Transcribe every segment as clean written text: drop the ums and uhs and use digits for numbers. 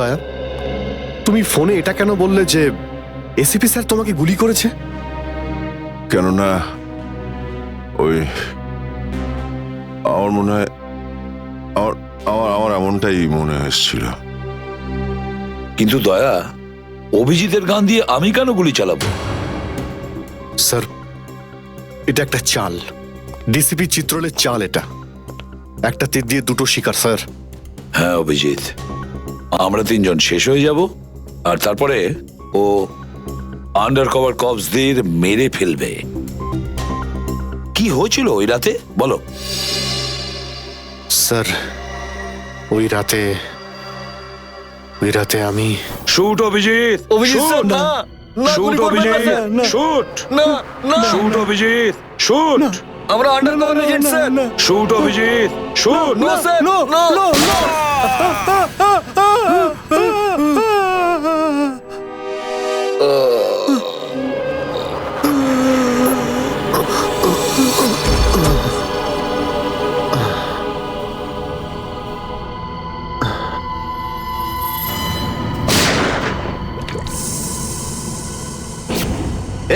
দয়া, তুমি ফোনে এটা কেন বললে যে এসিপি স্যার তোমাকে গুলি করেছে? কেননা ওই আমার মনে হয় আমার আমার আমার এমনটাই মনে এসেছিল। কিন্তু দয়া, অভিজিতের গান দিয়ে আমি কেন গুলি চালাবো? স্যার, এটা একটা চাল, ডিসিপি চিত্রলের চাল। এটা একটা তীর দিয়ে দুটো শিকার স্যার। হ্যাঁ অভিজিৎ, আমরা তিনজন শেষ হয়ে যাব আর তারপরে ও আন্ডার কভার কপসদের মেরে ফেলবে। কি হয়েছিল ওই রাতে বলো? স্যার, ওই রাতে আমি শুট অভিজিৎ, অভিজিৎ স্যার, না না, শুট গুলি করবেন না অভিজিৎ, স্যার। শুট, না না, শুট অভিজিৎ, শুট, আমরা under cover agent sir. Shoot Abhijit, shoot. না স্যার, না না।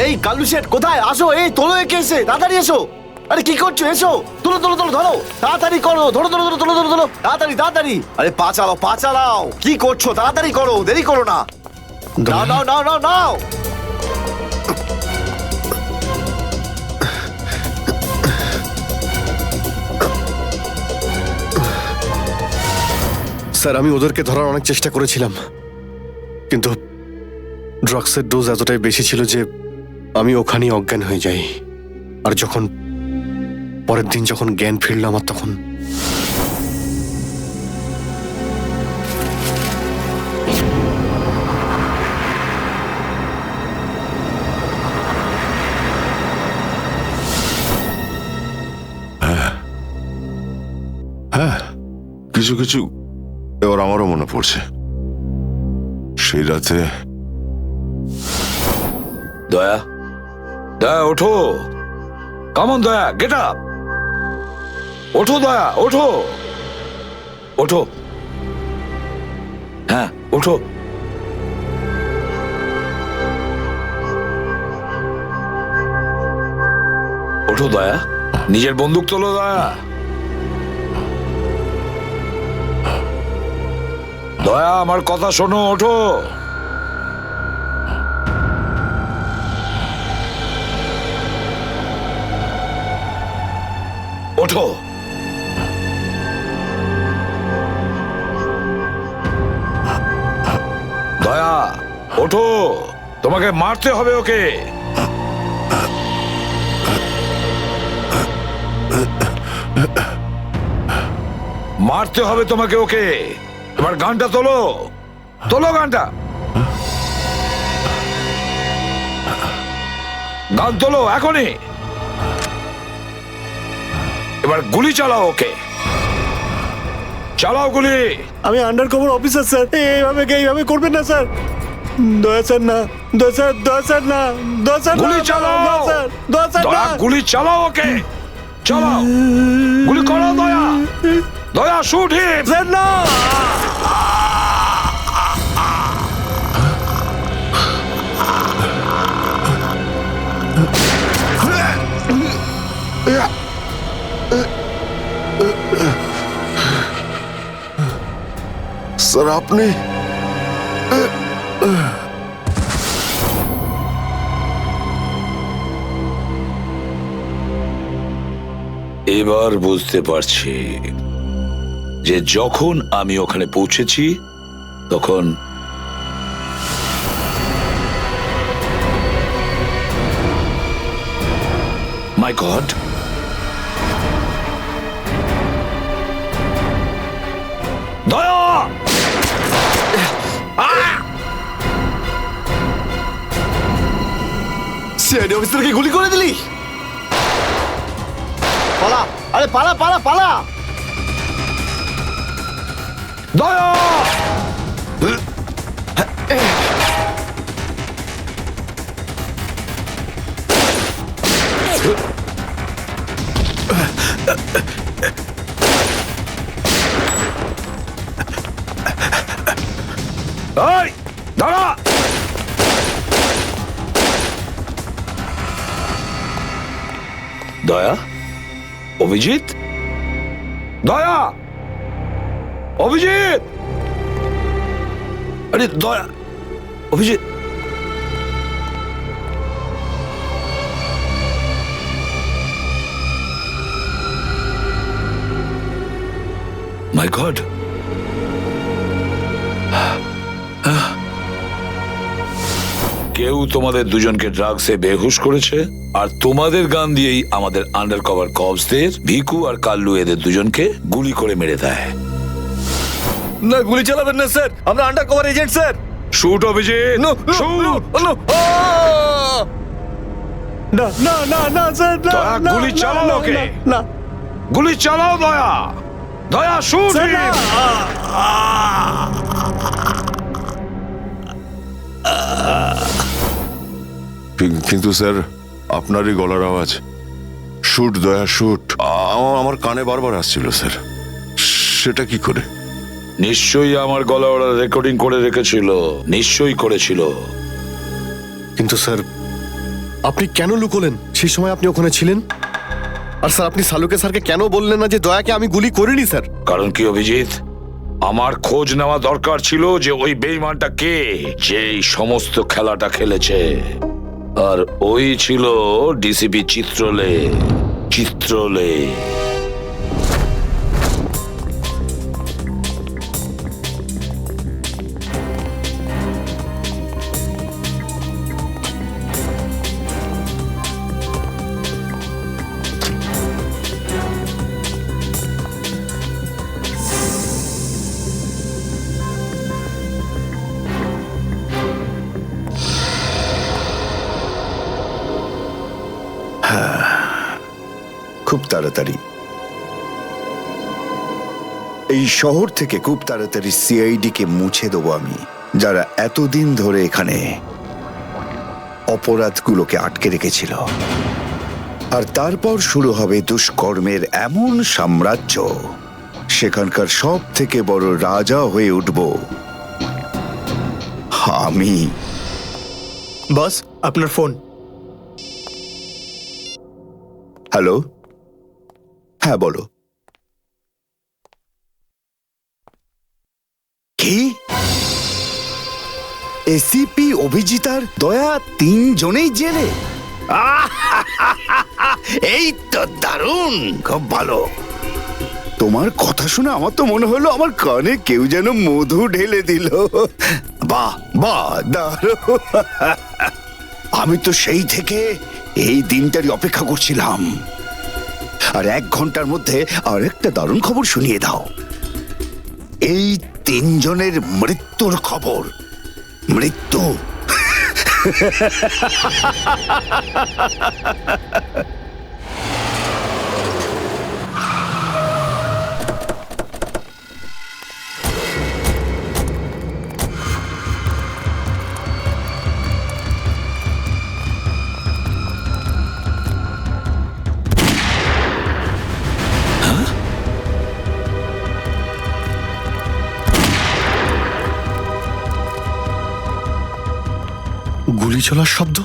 এই কালু শেঠ কোথায়? আসো, এই তোলো একে, এসে তাড়াতাড়ি এসো। আরে কি করছো? এসো, তুলো তুলো তুলো, ধরো তাড়াতাড়ি করো, ধরো ধরো ধরো, তুলো ধরো ধরো, তাড়াতাড়ি তাড়াতাড়ি। আরে পা চালাও, পা চালাও, কি করছো? তাড়াতাড়ি করো, দেরি করো না। নাও নাও নাও নাও নাও। স্যার, আমি ওদেরকে ধরার অনেক চেষ্টা করেছিলাম, কিন্তু ড্রাগসের ডোজ এতটাই বেশি ছিল যে আমি ওখানেই অজ্ঞান হয়ে যাই। আর যখন পরের দিন যখন জ্ঞান ফিরল আমার, তখন হ্যাঁ, কিছু কিছু এবার আমারও মনে পড়ছে। সেই রাতে দয়া, দয়া ওঠো, কামন দয়া, গেট আপ, ওঠো দয়া, ওঠো, ওঠো, হ্যাঁ ওঠো। ওঠো দয়া, নিজের বন্দুক তোলো দয়া। দয়া, আমার কথা শোনো, ওঠো। ওঠো। দয়া ওঠো, তোমাকে মারতে হবে ওকে। মারতে হবে তোমাকে ওকে। এবার গানটা তোলো, তোলো গানটা, গান তোলো এখনই। এবার গুলি চালাও ওকে, চালাও গুলি। আমি আন্ডার কভার অফিসার স্যার, এইভাবে করবেন না স্যার। দয়া স্যার না, দয়া স্যার, দয়া স্যার না, দয়া স্যার, গুলি চালাও, দয়া স্যার, দয়া স্যার দয়া না। গুলি চালাও ওকে, চালাও গুলি করো দয়া, দয়া শুট হিম। স্যার না। স্যার আপনি এবার বুঝতে পারছি যে যখন আমি ওখানে পৌঁছেছি তখন মাই গড, দয়া, সিআইডি অফিসারকে গুলি করে দিলি? পালা, আরে পালা পালা পালা। দয়া, এই দাঁড়া! দয়া, অভিজিৎ, দয়া, অভিজিৎ, আরে দয়া, অভিজিৎ। মাই গড, কেউ তোমাদের দুজনকে ড্রাগসে বেহুশ করেছে, আর তোমাদের গান দিয়েই আমাদের আন্ডার কভার কপসদের ভিকু আর কাল্লু এদের দুজনকে গুলি করে মেরে দেয়। না, গুলি চালাবেন না স্যার, আমরা under cover agent sir. Shoot Abhijit, shoot! না না না না স্যার, না, দয়া, না, গুলি না, চালাও না, ওকে। না, গুলি চালাও দয়া, দয়া শুট! স্যার, না। কিন্তু স্যার, আপনারই গলার আওয়াজ, শুট দয়া শুট, আমার কানে বারবার আসছিল স্যার। সেটা কি করে? নিশ্চয়ই আমার গলা ওরা রেকর্ডিং করে রেখেছিল, নিশ্চয়ই করেছিল। কিন্তু স্যার, আপনি কেন লুকোলেন? সেই সময় আপনি ওখানে ছিলেন। আর স্যার, আপনি সালুকে স্যারকে কেন বললেন না যে দয়াকে আমি গুলি করিনি স্যার? কারণ কি অভিজিৎ, আমার খোঁজ নেওয়া দরকার ছিল যে ওই বেঈমানটা কে, যে এই সমস্ত খেলাটা খেলেছে। আর ওই ছিল ডিসিপি চিত্রলে। চিত্রলে খুব তাড়াতাড়ি এই শহর থেকে খুব তাড়াতাড়ি সিআইডি কে মুছে দেবো আমি, যারা এতদিন ধরে এখানে অপরাধগুলোকে আটকে রেখেছিল। আর তারপর শুরু হবে দুষ্কর্মের এমন সাম্রাজ্য, সেখানকার সব থেকে বড় রাজা হয়ে উঠব আমি। বস, আপনার ফোন। হ্যালো, হ্যাঁ বলো। কি? এসিপি অভিজিৎ আর দয়া তিনজনেই জেলে? এই তো দারুণ, খুব ভালো। তোমার কথা শুনে আমার তো মনে হলো আমার কানে কেউ যেন মধু ঢেলে দিল। বাহ বাহ, দারুণ। আমি তো সেই থেকে এই দিনটারই অপেক্ষা করছিলাম। আর 1 ঘন্টার মধ্যে আরেকটা দারুণ খবর শুনিয়ে দাও। এই তিনজনের মৃত্যুর খবর। মৃত্যু। গুলি চলার শব্দ।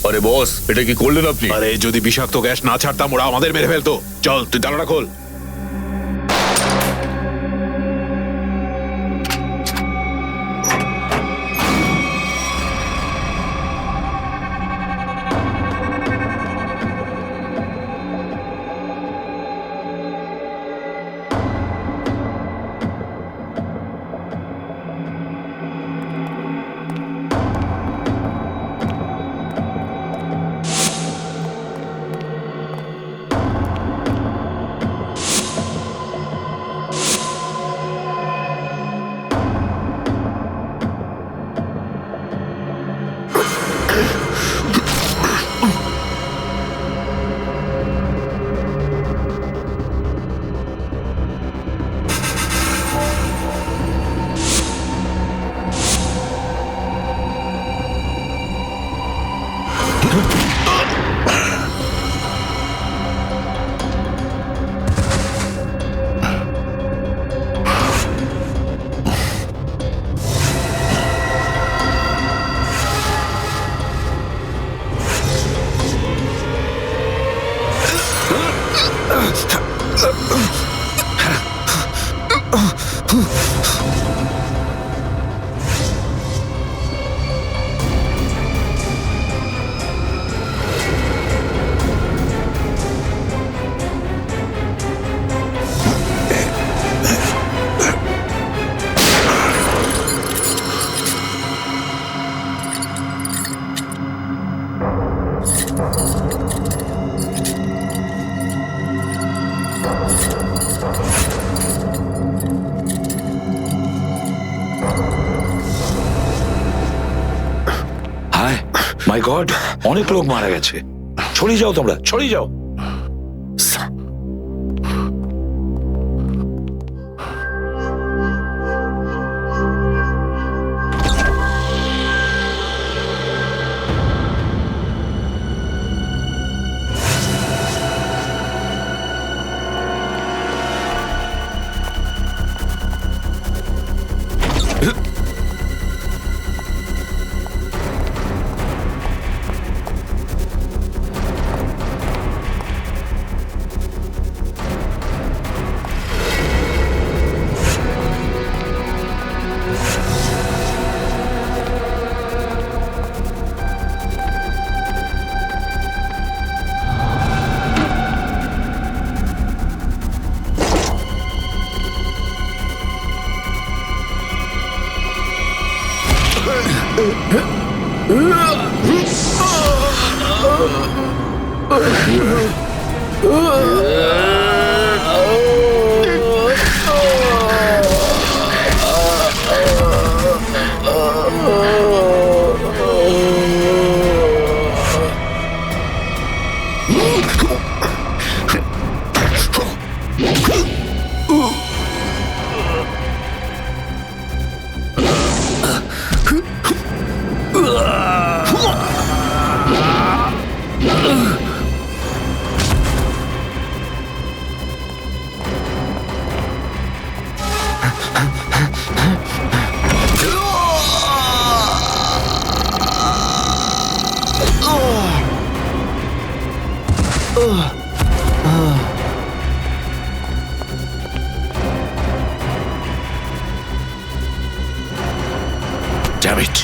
আরে বস, এটা কি করলেন আপনি? আরে যদি বিষাক্ত গ্যাস না ছাড়তাম ওরা আমাদের মেরে ফেলতো। চল তুই তালাটা খোল। হায় মাই গড, অনেক লোক মারা গেছে। ছড়িয়ে যাও তোমরা, ছড়িয়ে যাও। Damn it.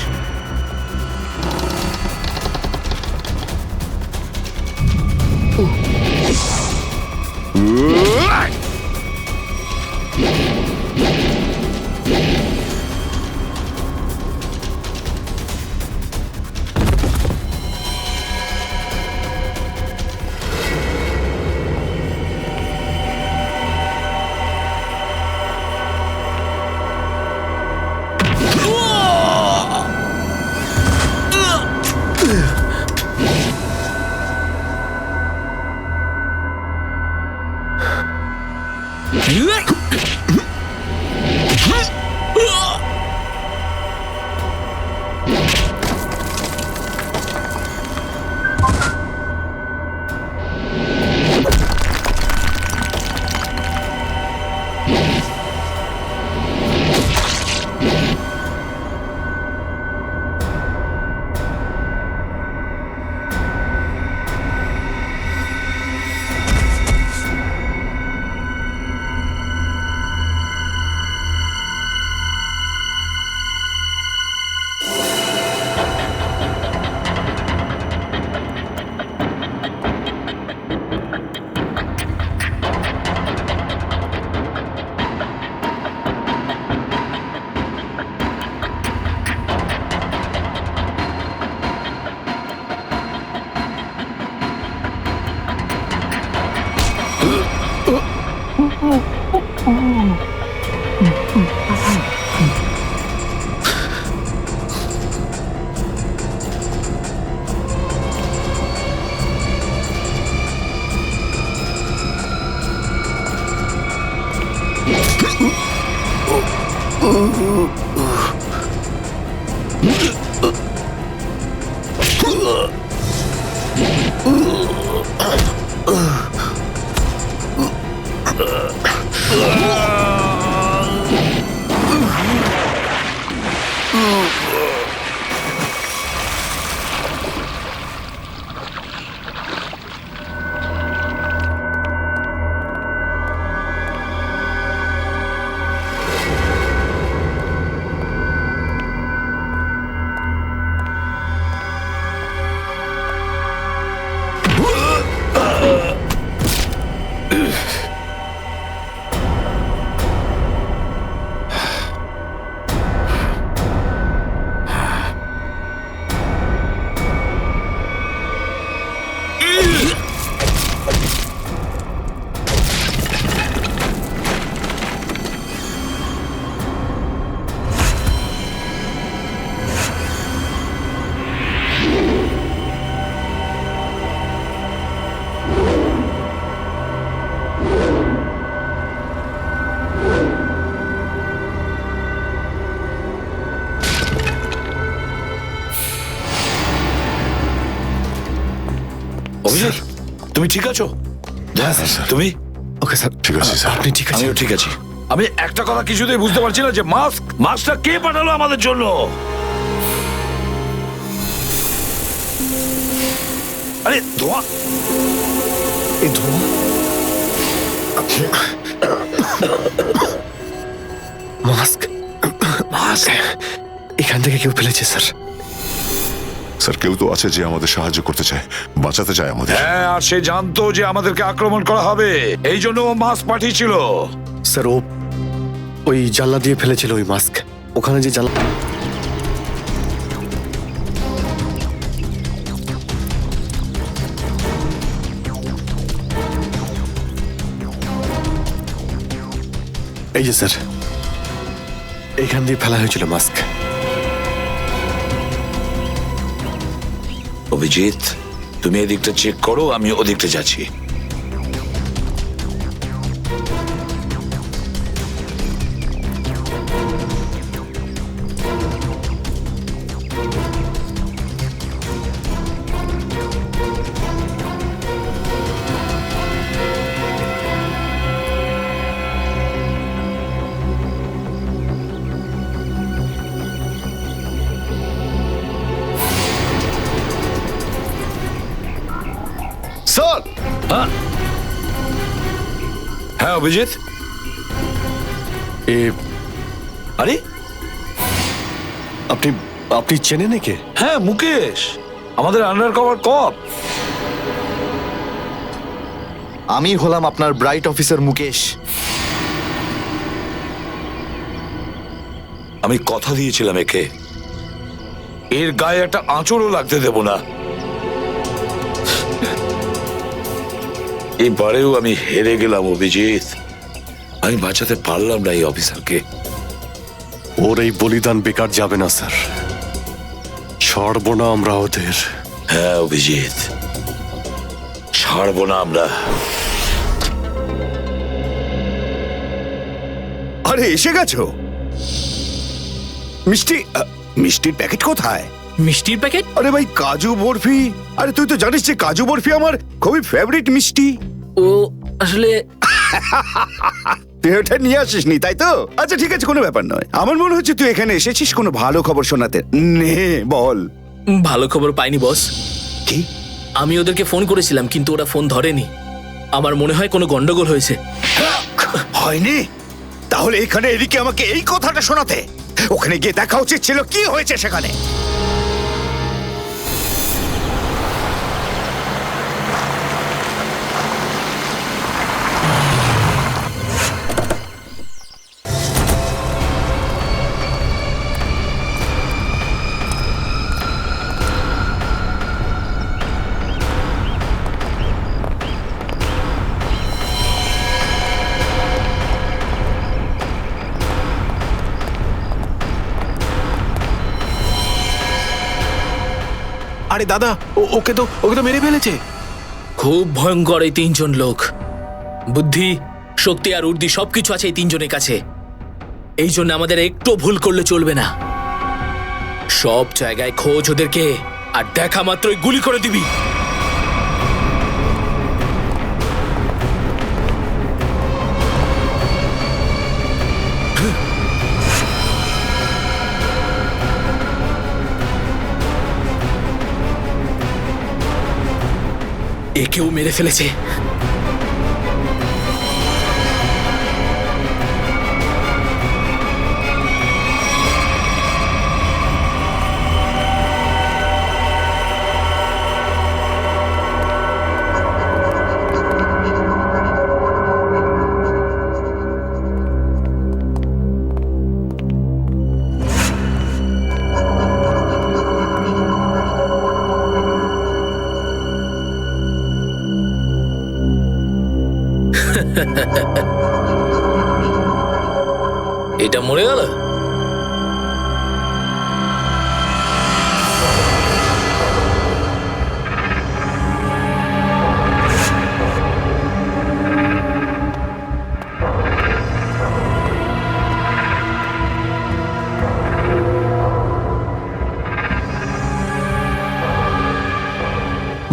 অভিজিৎ, তুমি ঠিক আছো? হ্যাঁ স্যার। তুমি? ওকে স্যার, ঠিক আছে, স্যার। আপনি ঠিক আছেন? আমিও ঠিক আছি। আমি একটা কথা কিছুতেই বুঝতে পারছি না যে মাস্কটা কে পাঠালো আমাদের জন্য? আরে ধোঁয়া! এই ধোঁয়া মাস্ক মাস্ক! এখান থেকে কেউ ফেলেছে স্যার। স্যার কেউ তো আছে যে আমাদের সাহায্য করতে চায়, বাঁচাতে চায় আমাদের। হ্যাঁ, আর সে জানতো যে আমাদেরকে আক্রমণ করা হবে, এই জন্য ও মাস্ক পাঠিয়েছিল। স্যার ও ওই জানলা দিয়ে ফেলেছিল ওই মাস্ক। ওখানে যে জানলা, এই যে স্যার, এইখান দিয়ে ফেলা হয়েছিল মাস্ক। অভিজিৎ, তুমি এদিকটা চেক করো, আমি ওদিকটা যাচ্ছি। স্যার, হ্যাঁ অভিজিৎ, এ আরে আপনি আপনি চেনেন একে? হ্যাঁ, মুকেশ, আমাদের আন্ডার কভার কপ। আমি হলাম আপনার ব্রাইট অফিসার মুকেশ। আমি কথা দিয়েছিলাম একে, এর গায়ে একটা আঁচড়ও লাগতে দেব না। এবারেও আমি হেরে গেলাম অভিজিৎ। আমি বাঁচাতে পারলাম না এই অফিসারকে। ওর এই বলিদান বেকার যাবে না স্যার, ছাড়বো না আমরা ওদের। হ্যাঁ অভিজিৎ, ছাড়বো না আমরা। আরে এসে গেছো মিষ্টি? মিষ্টির প্যাকেট কোথায়? মিষ্টির প্যাকেট? আরে ভাই কাজু বরফি, আরে তুই তো জানিস যে কাজু বরফি আমার খুবই ফেভারিট মিষ্টি। ও আসলে তুই ওটা নিয়ে আসিসনি তাই তো? আচ্ছা ঠিক আছে, কোনো ব্যাপার নয়। আমার মনে হচ্ছে তুই এখানে এসেছিস কোনো ভালো খবর শোনাতে। নে বল। ভালো খবর পাইনি বস। কি? আমি ওদেরকে ফোন করেছিলাম কিন্তু ওরা ফোন ধরেনি। আমার মনে হয় কোনো গন্ডগোল হয়েছে। হয়নি? তাহলে এখানে এদিকে আমাকে এই কথাটা শোনাতে? ওখানে গিয়ে দেখা উচিত ছিল কি হয়েছে সেখানে। আরে দাদা, ওকে তো মেরে ফেলেছে। খুব ভয়ঙ্কর এই তিনজন লোক। বুদ্ধি, শক্তি আর উর্দি সবকিছু আছে এই তিনজনের কাছে। এই জন্য আমাদের একটু ভুল করলে চলবে না। সব জায়গায় খোঁজ ওদেরকে, আর দেখা মাত্রই গুলি করে দিবি। একেও মেরে ফেলেছে। এটা মরে গেল।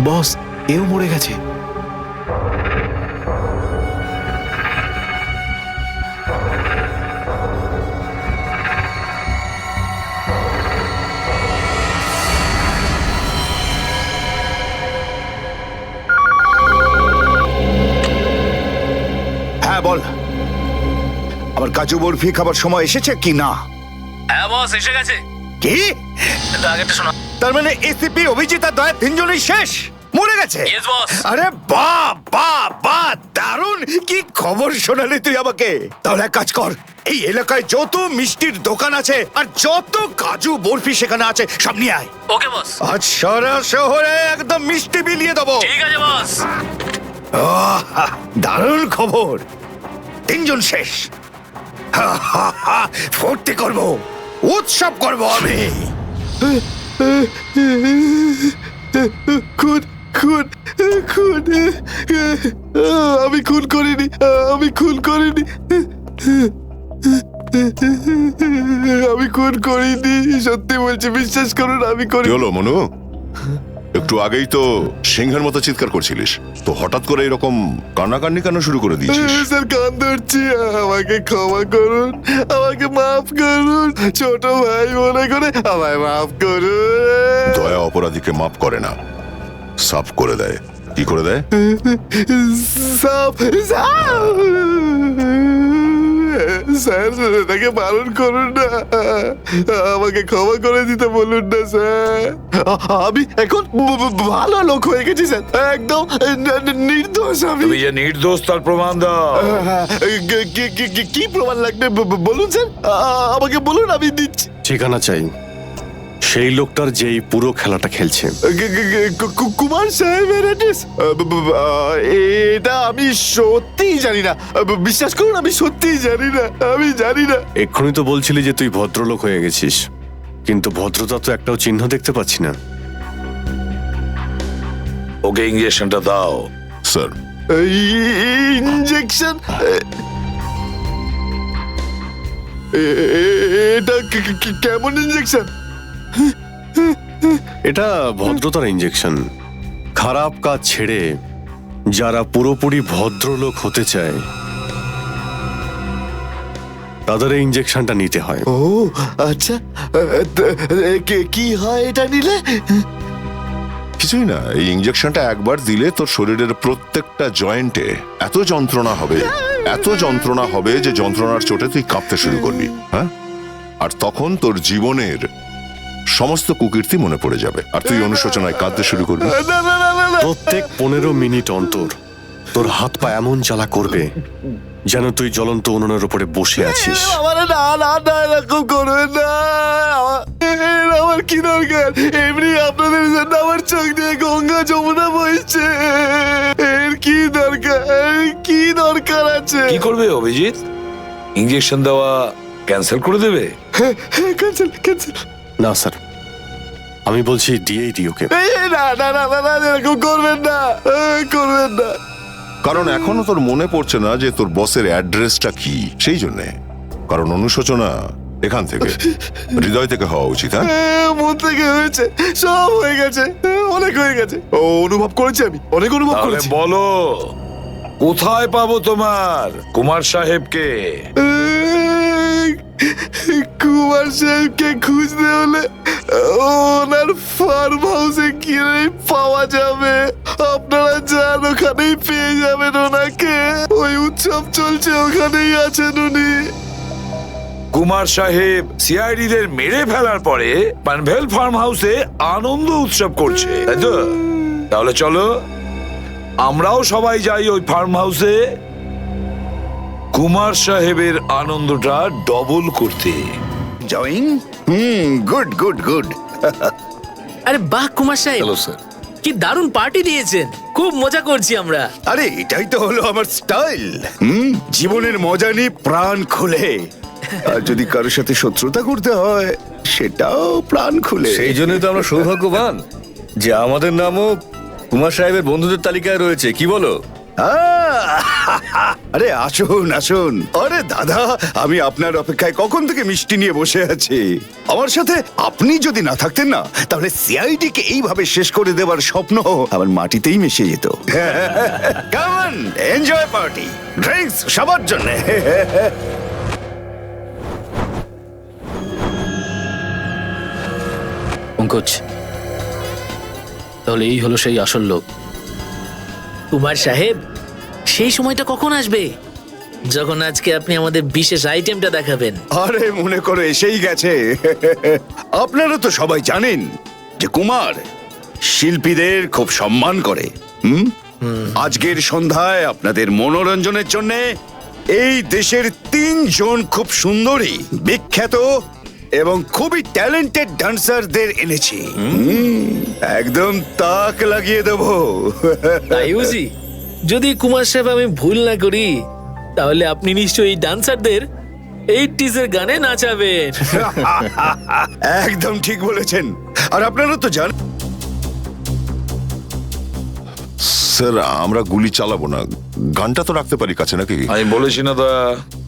বস, এও মরে গেছে। হ্যাঁ বল, আমার কাজু বরফি খাবার সময় এসেছে কি না? হ্যাঁ বস, এসে গেছে। কি? আগেরটা শোনা। তার মানে এসিপি, অভিজিৎ আর দয়া তিনজনই শেষ, মরে গেছে? Yes, boss. আরে বাহ বাহ বাহ, দারুণ! কি খবর শোনালি তুই আমাকে। তাহলে এক কাজ কর, এই এলাকায় যত মিষ্টির দোকান আছে আর যত কাজু বরফি সেখানে আছে সব নিয়ে আয়। ওকে বস। আজ সারা শহরে একদম মিষ্টি বিলিয়ে দেবো। ঠিক আছে বস। দারুণ খবর, তিনজন শেষ। ফুর্তি করব, উৎসব করব আমি। খুন খুন খুন আমি খুন করিনি, আমি খুন করিনি, আমি খুন করিনি, সত্যি বলছি, বিশ্বাস করুন আমি কি করিনি। হলো মনু? একটু আগেই তো সিংহের মতো চিৎকার করছিলিস, তো হঠাৎ করে এরকম কান্নাকান্নি কেন শুরু করে দিয়েছিস? স্যার কান ধরছি, আমাকে ক্ষমা করুন, আমাকে মাফ করুন, ছোট ভাই মনে করে আমায় মাফ করুন। দয়া অপরাধীকে মাফ করে না, সাফ করে দেয়। কি করে দেয়? সাপ সাপ স্যার, তাকে বারণ করুন না, আমাকে ক্ষমা করে দিতে বলুন না স্যার। আমি এখন ভালো লোক হয়ে গেছি স্যার, একদম নির্দোষ আমি। তুমি যে নির্দোষ তার প্রমাণ দাও। কি প্রমাণ লাগবে বলুন স্যার, আমাকে বলুন, আমি দিচ্ছি। ঠিকানা চাই সেই লোকটার যেই পুরো খেলাটা খেলছে। কুমার সাহেবের অ্যাড্রেস? এটা আমি সত্যিই জানি না, বিশ্বাস করুন, আমি সত্যিই জানি না, আমি জানি না। এক্ষুনি তো বলছিলি যে তুই ভদ্রলোক হয়ে গেছিস, কিন্তু ভদ্রতা তো একটাও চিহ্ন দেখতে পাচ্ছি না। ওকে ইঞ্জেকশনটা দাও। Sir, injection? এটা কেমন ইঞ্জেকশন? এটা ভদ্রতার ইঞ্জেকশন। খারাপ কাজ ছেড়ে যারা পুরোপুরি ভদ্রলোক হতে চায় তাদের এই ইঞ্জেকশনটা নিতে হয়। ও আচ্ছা, কি হয় এটা নিলে? কিছুই না, এই ইঞ্জেকশনটা একবার দিলে তোর শরীরের প্রত্যেকটা জয়েন্টে এত যন্ত্রণা হবে, এত যন্ত্রণা হবে যে যন্ত্রণার চোটে তুই কাঁপতে শুরু করবি। হ্যাঁ, আর তখন তোর জীবনের সমস্ত কুকীর্তি মনে পড়ে যাবে আর তুই অনুশোচনায় কাঁদতে শুরু করবি। প্রত্যেক 15 মিনিট অন্তর তোর হাত পা এমন জ্বালা করবে যেন তুই জ্বলন্ত উনুনের উপরে বসে আছিস। আমার না না না, এরকম করবেন না। আমার কি দরকার? এমনি আপনাদের জন্য আমার চোখ দিয়ে গঙ্গা যমুনা বইছে। এর কি দরকার? কি দরকার আছে? কি করবে অভিজিৎ? ইঞ্জেকশন দেওয়া ক্যান্সেল করে দেবে? Cancel cancel. না স্যার, আমি বলছি দিয়েই দিই ওকে। না না না না না, এরকম করবেন না, করবেন না। কারণ এখনো তোর মনে পড়ছে না যে তোর বসের অ্যাড্রেসটা কি, সেই জন্যে। কারণ অনুশোচনা এখান থেকে, হৃদয় থেকে হওয়া উচিত। হ্যাঁ, মন থেকে হয়েছে, সব হয়ে গেছে, অনেক হয়ে গেছে। ও অনুভব করেছি, আমি অনেক অনুভব তাহলে করেছি। বলো, কোথায় পাবো তোমার কুমার সাহেবকে? কুমার সাহেবকে খুঁজতে হলে ওনার ফার্ম হাউসে গিয়ে পাওয়া যাবে। আপনারা যান, ওখানেই পেয়ে যাবেন ওনাকে। ওই উৎসব চলছে, ওখানেই আছেন উনি। কুমার সাহেব সিআইডি দের মেরে ফেলার পরে পানভেল ফার্ম হাউসে আনন্দ উৎসব করছে, তাই তো? তাহলে চলো আমরাও সবাই যাই ওই ফার্ম হাউসে কুমার সাহেবের আনন্দটা ডবল করতে। জয়িং। Good good good. আরে বাহ কুমার সাহেব, হ্যালো স্যার। কি দারুণ পার্টি দিয়েছেন, খুব মজা করছি আমরা। আরে এটাই তো হলো আমার স্টাইল। জীবনের মজা নিয়ে প্রাণ খুলে। আর যদি কারোর সাথে শত্রুতা করতে হয় সেটাও প্রাণ খুলে। সেই জন্যই তো আমরা সৌভাগ্যবান যে আমাদের নামও কুমার সাহেবের বন্ধুদের তালিকায় রয়েছে, কি বলো? আরে আসুন আসুন। আরে দাদা, আমি আপনার অপেক্ষায় কখন থেকে মিষ্টি নিয়ে বসে আছি। আমার সাথে আপনি যদি না থাকতেন না, তাহলে সিআইডি কে এইভাবে শেষ করে দেওয়ার স্বপ্ন আমার মাটিতেই মিশে যেত। Come on, enjoy party, drinks সবার জন্য। পঙ্কজ, তাহলে এই হলো সেই আসল লোক। কুমার সাহেব, সেই সময়টা কখন আসবে যখন আজকে আপনি আমাদের বিশেষ আইটেমটা দেখাবেন? আরে মনে করো এসেই গেছে। আপনারা তো সবাই জানেন যে কুমার শিল্পীদের খুব সম্মান করে। আজকের সন্ধ্যায় আপনাদের মনোরঞ্জনের জন্য এই দেশের 3 জন খুব সুন্দরী, বিখ্যাত এবং খুবই ট্যালেন্টেড ডান্সারদের এনেছি। একদম তাক লাগিয়ে দেবো। তাই বুঝি? যদি কুমার সাহেব আমি ভুল না করি, তাহলে আপনি নিশ্চয়ই এই ডান্সারদের 80s এর গানে নাচাবেন। একদম ঠিক বলেছেন। আর আপনারা তো জানেন স্যার, আমরা গুলি চালাবো না, গানটা তো রাখতে পারি কাছে নাকি? আমি বলেছি না দা,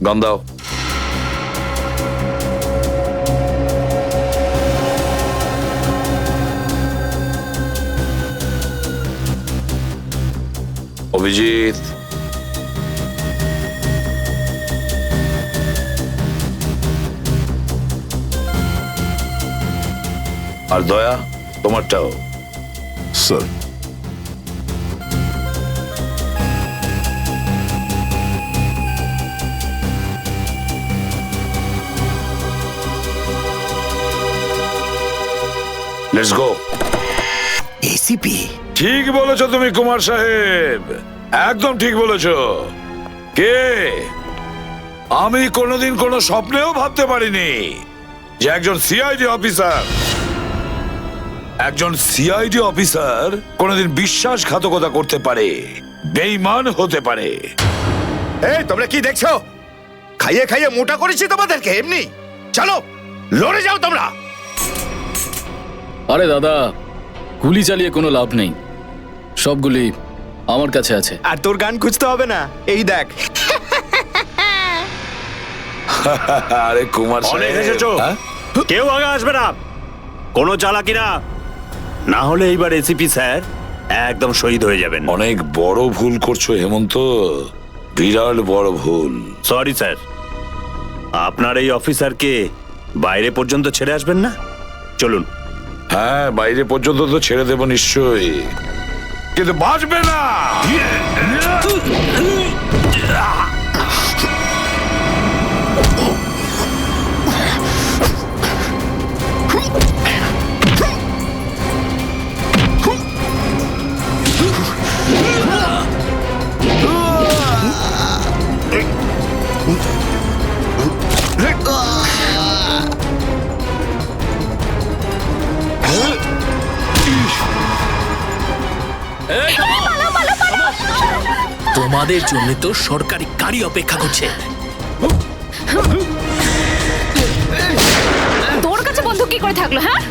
গান দাও। অভিজিৎ, আর দয়া তোমারটাও। Sir, let's go. এসিপি। ঠিক বলেছো তুমি কুমার সাহেব, একদম ঠিক বলেছো। কে? আমি কোনোদিন কোনো স্বপ্নেও ভাবতে পারিনি যে একজন সিআইডি অফিসার কোনোদিন বিশ্বাসঘাতকতা করতে পারে, বেঈমান হতে পারে। এই তোমরা কি দেখছো? খাইয়ে খাইয়ে মোটা করেছি তোমাদেরকে। এমনি চলো, লড়ে যাও তোমরা। আরে দাদা, গুলি চালিয়ে কোনো লাভ নেই, সবগুলি আমার কাছে আছে। আর তোর গান খুঁজতে হবে না, এই দেখ। আরে কুমার অনেক সাহেব, এসেছো, কেউ আগে আসবে না। কোনো চালাকি না, না হলে এইবার এসিপি স্যার একদম শহীদ হয়ে যাবেন। অনেক বড় ভুল করছো হেমন্ত, বিরাট বড় ভুল। সরি স্যার, আপনার এই অফিসারকে বাইরে পর্যন্ত ছেড়ে আসবেন না? চলুন। হ্যাঁ, বাইরে পর্যন্ত তো ছেড়ে দেবো নিশ্চয়ই, কিন্তু বাঁচবে না। তোমাদের জন্য তো সরকারি গাড়ি অপেক্ষা করছে। তোর কাছে বন্দুক কি করে থাকলো? হ্যাঁ,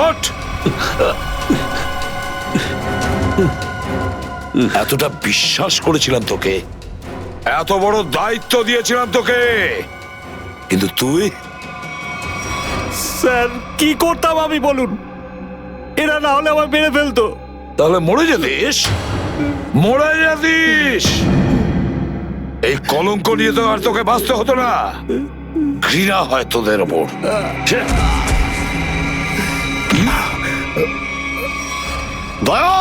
ওঠ! এতটা বিশ্বাস করেছিলাম তোকে, এত বড় দায়িত্ব দিয়েছিলাম তোকে, কিন্তু তুই। স্যার কি করতাম আমি বলুন? এরা না হলে আমার মেরে ফেলতো। তাহলে মরে যেতিস, মরে যেতিস। এই কলঙ্ক নিয়ে তো আর তোকে বাঁচতে হতো না। ঘৃণা হয় তোদের ওপর। দয়া!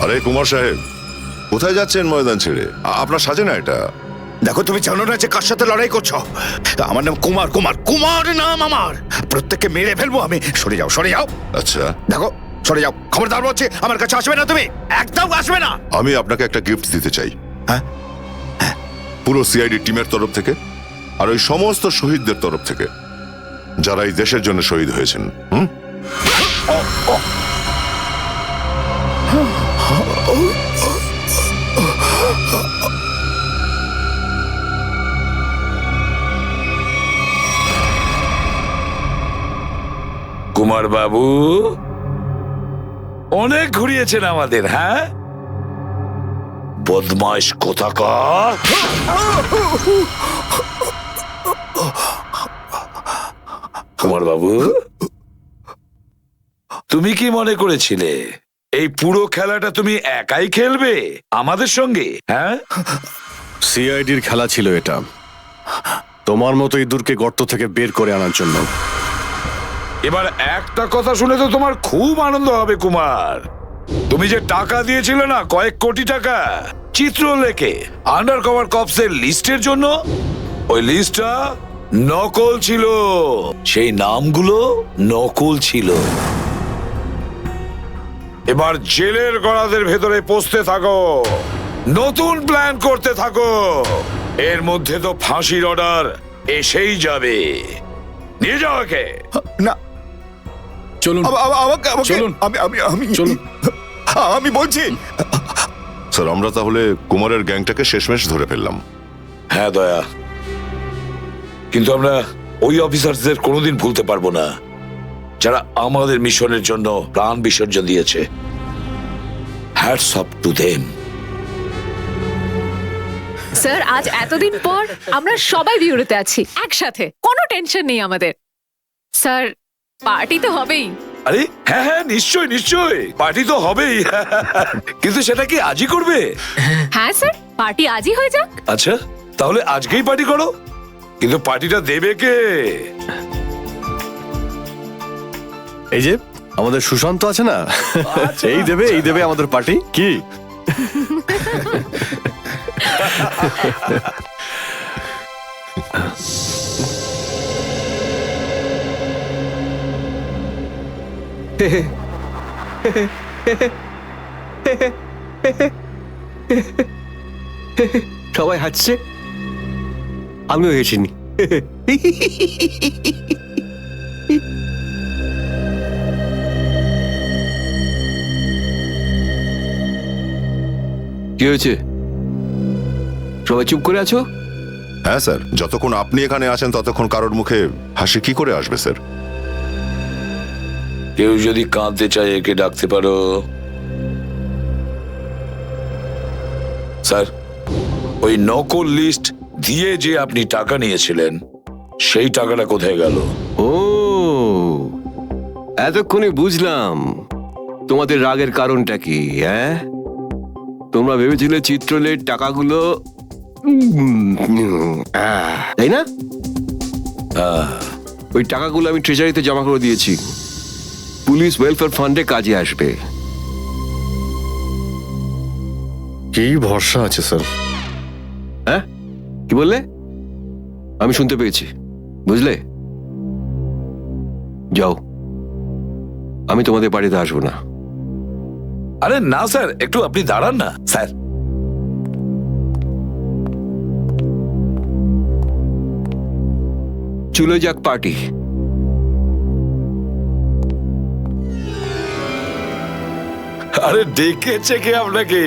আরে কুমার সাহেব, কোথায় যাচ্ছেন ময়দান ছেড়ে? আপনার সাজে না এটা। দেখো, তুমি জানো না যে কার সাথে লড়াই করছো? আমার নাম কুমার, কুমার, কুমার নাম আমার। প্রত্যেককে মেরে ফেলবো আমি। সরে যাও, সরে যাও। আচ্ছা, দেখো, সরে যাও। খবরদার বলছি, আমার কাছে আসবে না তুমি, একদম আসবে না। আমি আপনাকে একটা গিফট দিতে চাই। হ্যাঁ? পুরো সিআইডি টিমের তরফ থেকে আর ওই সমস্ত শহীদদের তরফ থেকে যারা এই দেশের জন্য শহীদ হয়েছেন। কুমার বাবু অনেক ঘুরিয়েছেন আমাদের। হ্যাঁ, বদমাইশ কোথাকার। কুমার বাবু, তুমি কি মনে করেছিলে এই পুরো খেলাটা তুমি একাই খেলবে আমাদের সঙ্গে? হ্যাঁ, সিআইডির খেলা ছিল এটা, তোমার মতো ইঁদুরকে গর্ত থেকে বের করে আনার জন্য। এবার একটা কথা শুনে তো তোমার খুব আনন্দ হবে কুমার। তুমি যে টাকা দিয়েছিলে না, কয়েক কোটি টাকা চিত্রলেখে আন্ডার কভার কপসের লিস্টের জন্য, ওই লিস্টটা নকল ছিল, সেই নামগুলো নকল ছিল। এবার জেলের গড়াদের ভেতরে পৌঁছতে থাকো, নতুন প্ল্যান করতে থাকো। এর মধ্যে তো ফাঁসির অর্ডার এসেই যাবে। নিয়ে যাও একে। না, চলুন আমাকে চলুন। আমি চলুন। আমি বলছি। স্যার, আমরা তাহলে কুমারের গ্যাংটাকে শেষমেশ ধরে ফেললাম। হ্যাঁ দয়া, কিন্তু আমরা ওই অফিসারদের কোনোদিন ভুলতে পারবো না যারা আমাদের মিশনের জন্য প্রাণ বিসর্জন দিয়েছে। Hats off to them. Sir, আজ এতদিন পর আমরা সবাই বিউরোতে আছি একসাথে, কোনো টেনশন নেই আমাদের। স্যার, পার্টি তো হবেই। আরে হ্যাঁ হ্যাঁ, নিশ্চয় নিশ্চয়, পার্টি তো হবেই। কিন্তু সেটা কি আজই করবে? হ্যাঁ স্যার, পার্টি আজই হয়ে যাক। আচ্ছা, তাহলে আজকেই পার্টি করো, কিন্তু পার্টিটা দেবে কে? এই যে আমাদের সুশান্ত আছে না, এই দেবে আমাদের পার্টি। কি সবাই হাসছে, আমিও হেসিনি। কি হয়েছে? সবাই চুপ করে আছো? হ্যাঁ স্যার, যতক্ষণ আপনি এখানে আছেন ততক্ষণ কারোর মুখে হাসি কি করে আসবে স্যার? কেউ যদি কাঁদতে চায় একে ডাকতে পারো। স্যার, ওই নকল লিস্ট দিয়ে যে আপনি টাকা নিয়েছিলেন, সেই টাকাটা কোথায় গেল? ও, এতক্ষণে বুঝলাম তোমাদের রাগের কারণটা কি। হ্যাঁ, তোমরা ভেবেছিলে চিত্রলের টাকাগুলো তাই না? ওই টাকাগুলো আমি ট্রেজারিতে জমা করে দিয়েছি, পুলিশ ওয়েলফেয়ার ফান্ডে কাজে আসবে। কি ভরসা আছে স্যার? হ্যাঁ, কি বললে? আমি শুনতে পেয়েছি, বুঝলে? যাও, আমি তোমাদের বাড়িতে আসবো না। আরে না স্যার, একটু আপনি দাঁড়ান না স্যার। চলে যাক পার্টি। আরে ডেকেছে কে আপনাকে?